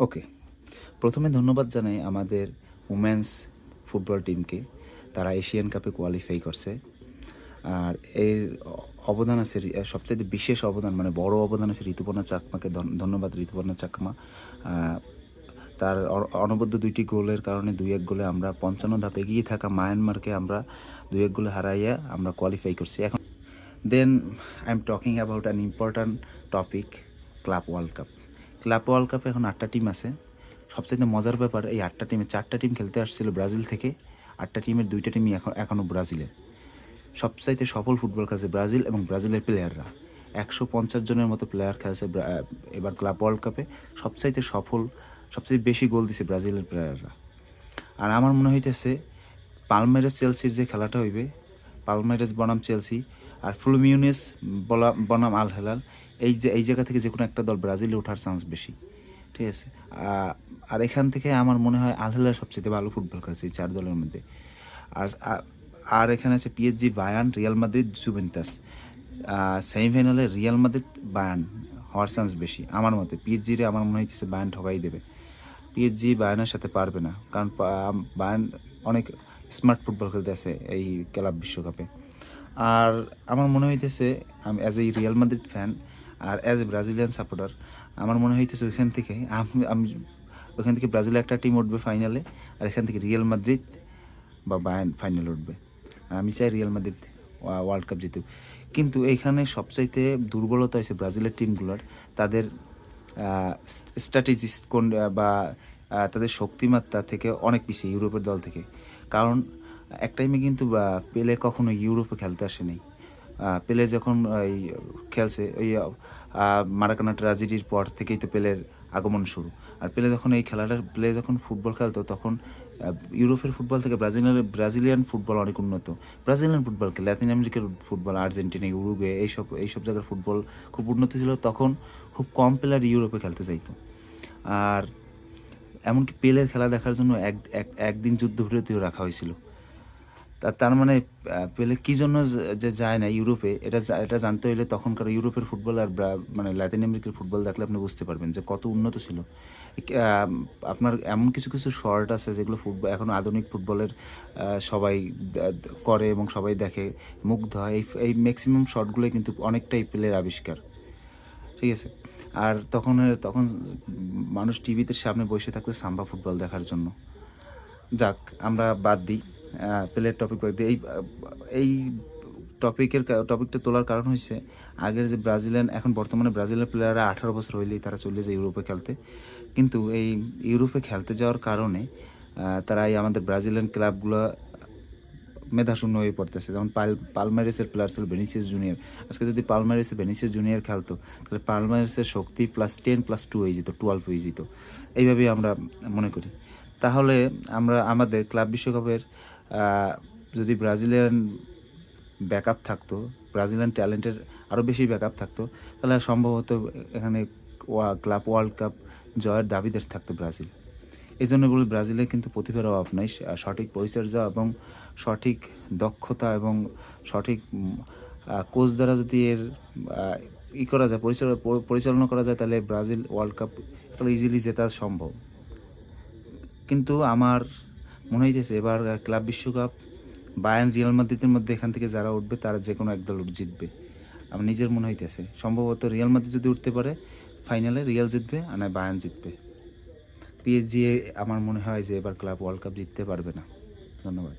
ওকে, প্রথমে ধন্যবাদ জানাই আমাদের উমেন্স ফুটবল টিমকে। তারা এশিয়ান কাপে কোয়ালিফাই করছে। আর এর অবদান আছে, সবচাইতে বিশেষ অবদান মানে বড় অবদান আছে ঋতুপর্ণা চাকমাকে। ধন্যবাদ ঋতুপর্ণা চাকমা। তার অনবদ্য ২টি গোলের কারণে ২-১ গোলে আমরা ৫৫ ধাপ এগিয়ে থাকা মায়ানমারকে আমরা ২-১ গোলে হারাইয়া আমরা কোয়ালিফাই করছি। এখন then I am talking about an important topic, club world cup. Club world কাপে এখন ৮টা টিম আছে। সবচাইতে মজার ব্যাপার, এই ৮টা টিমে ৪টা টিম খেলতে আসছিল ব্রাজিল থেকে। ৮টা টিমের ২টা টিমই এখনও ব্রাজিলের। সবচাইতে সফল ফুটবল খেলছে ব্রাজিল এবং ব্রাজিলের প্লেয়াররা। ১৫০ জনের মতো প্লেয়ার খেলছে এবার ক্লাব ওয়ার্ল্ড কাপে। সবচাইতে সফল, সবচেয়ে বেশি গোল দিছে ব্রাজিলের প্লেয়াররা। আর আমার মনে হইতেছে পালমেরাস চেলসির যে খেলাটা হইবে, পালমেরাস বনাম চেলসি আর ফ্লুমিউনেস বনাম আল হেলাল, এই জায়গা থেকে যে কোনো একটা দল ব্রাজিলে ওঠার চান্স বেশি। ঠিক আছে। আর এখান থেকে আমার মনে হয় আল হেলাল সবচেয়ে ভালো ফুটবল খেলছে এই 4 দলের মধ্যে। আর আর এখানে আছে PSG, Bayern, Real Madrid, Juventus. সেমিফাইনালে রিয়াল মাদ্রিদ বায়ার্ন হওয়ার চান্স বেশি আমার মতে। পিএসজিরে আমার মনে হইতেছে বায়ার্ন ঠকাই দেবে। পিএসজি বায়ার্নের সাথে পারবে না, কারণ বায়ার্ন অনেক স্মার্ট ফুটবল খেলতে আছে এই ক্লাব বিশ্বকাপে। আর আমার মনে হইতেছে, আমি as a Real Madrid fan আর অ্যাজ এ ব্রাজিলিয়ান সাপোর্টার, আমার মনে হইতেছে ওইখান থেকে আমি ওইখান থেকে ব্রাজিলের একটা টিম উঠবে ফাইনালে, আর এখান থেকে রিয়াল মাদ্রিদ বা বায়ার্ন ফাইনালে উঠবে। আর আমি চাই রিয়াল মাদ্রিদ ওয়ার্ল্ড কাপ জিতুক। কিন্তু এইখানে সবচাইতে দুর্বলতা হয়েছে ব্রাজিলের টিমগুলোর, তাদের স্ট্র্যাটেজিস্ট কোন বা তাদের শক্তিমাত্রা থেকে অনেক পিছিয়ে ইউরোপের দল থেকে। কারণ এক টাইমে কিন্তু পেলে কখনো ইউরোপে খেলতে আসেনি। পেলে যখন এই খেলছে ওই মারাকানা ট্র্যাজেডির পর থেকেই তো পেলের আগমন শুরু। আর পেলে যখন পেলে যখন ফুটবল খেলতো তখন ইউরোপের ফুটবল থেকে ব্রাজিলিয়ান ফুটবল অনেক উন্নত। ব্রাজিলিয়ান ফুটবলকে ল্যাতিন আমেরিকার ফুটবল, আর্জেন্টিনা, উরুগুয়ে, এইসব জায়গার ফুটবল খুব উন্নত ছিল। তখন খুব কম প্লেয়ার ইউরোপে খেলতে চাইতো। আর এমনকি পেলের খেলা দেখার জন্য একদিন যুদ্ধবিরতিও রাখা হয়েছিল। তার মানে পেলে কী জন্য যে যায় না ইউরোপে, এটা জানতে হইলে তখনকার ইউরোপের ফুটবল আর মানে ল্যাতিন আমেরিকার ফুটবল দেখলে আপনি বুঝতে পারবেন যে কত উন্নত ছিল। আপনার এমন কিছু কিছু শর্ট আছে যেগুলো ফুটবল এখন আধুনিক ফুটবলের সবাই করে এবং সবাই দেখে, মুগ্ধ হয়। এই ম্যাক্সিমাম শর্টগুলোই কিন্তু অনেকটাই পেলের আবিষ্কার। ঠিক আছে। আর তখন মানুষ টিভিতে সামনে বসে থাকতো সাম্বা ফুটবল দেখার জন্য। যাক, আমরা বাদ দিই, পেলের টপিক বাদ দিই। এই টপিকটা তোলার কারণ হচ্ছে, আগের যে ব্রাজিলিয়ান, এখন বর্তমানে ব্রাজিলের প্লেয়াররা 18 বছর হইলেই তারা চলে যায় ইউরোপে খেলতে। কিন্তু এই ইউরোপে খেলতে যাওয়ার কারণে তারা এই আমাদের ব্রাজিলিয়ান ক্লাবগুলো মেধাশূন্য হয়ে পড়তেছে। যেমন পালমেরাসের প্লেয়ার ছিল ভিনিসিয়াস জুনিয়র। আজকে যদি পালমেরাসে ভিনিসিয়াস জুনিয়র খেলতো, তাহলে পালমেরাসের শক্তি +10+2 হয়ে যেত, 12 হয়ে যেত। এইভাবেই আমরা মনে করি। তাহলে আমরা আমাদের ক্লাব বিশ্বকাপের যদি ব্রাজিলিয়ান ব্যাকআপ থাকতো, ব্রাজিলিয়ান ট্যালেন্টের আরও বেশি ব্যাকআপ থাকতো, তাহলে সম্ভবত এখানে ক্লাব ওয়ার্ল্ড কাপ জয়ের দাবিদার থাকতো ব্রাজিল। এই জন্য বলি, ব্রাজিলে কিন্তু প্রতিভার অভাব নাই। সঠিক পরিচর্যা এবং সঠিক দক্ষতা এবং সঠিক কোচ দ্বারা যদি এর করা যায়, পরিচালনা করা যায়, তাহলে ব্রাজিল ওয়ার্ল্ড কাপ ইজিলি জেতা সম্ভব। কিন্তু আমার মনে হইতেছে এবার ক্লাব বিশ্বকাপ বায়ার্ন, রিয়াল মাদ্রিদের মধ্যে এখান থেকে যারা উঠবে তারা যে কোনো একদল জিতবে। আমার নিজের মনে হইতেছে সম্ভবত রিয়াল মাদ্রিদ যদি উঠতে পারে ফাইনালে, রিয়াল জিতবে আর নয় বায়ার্ন জিতবে। পিএসজি আমার মনে হয় যে এবার ক্লাব ওয়ার্ল্ড কাপ জিততে পারবে না। ধন্যবাদ।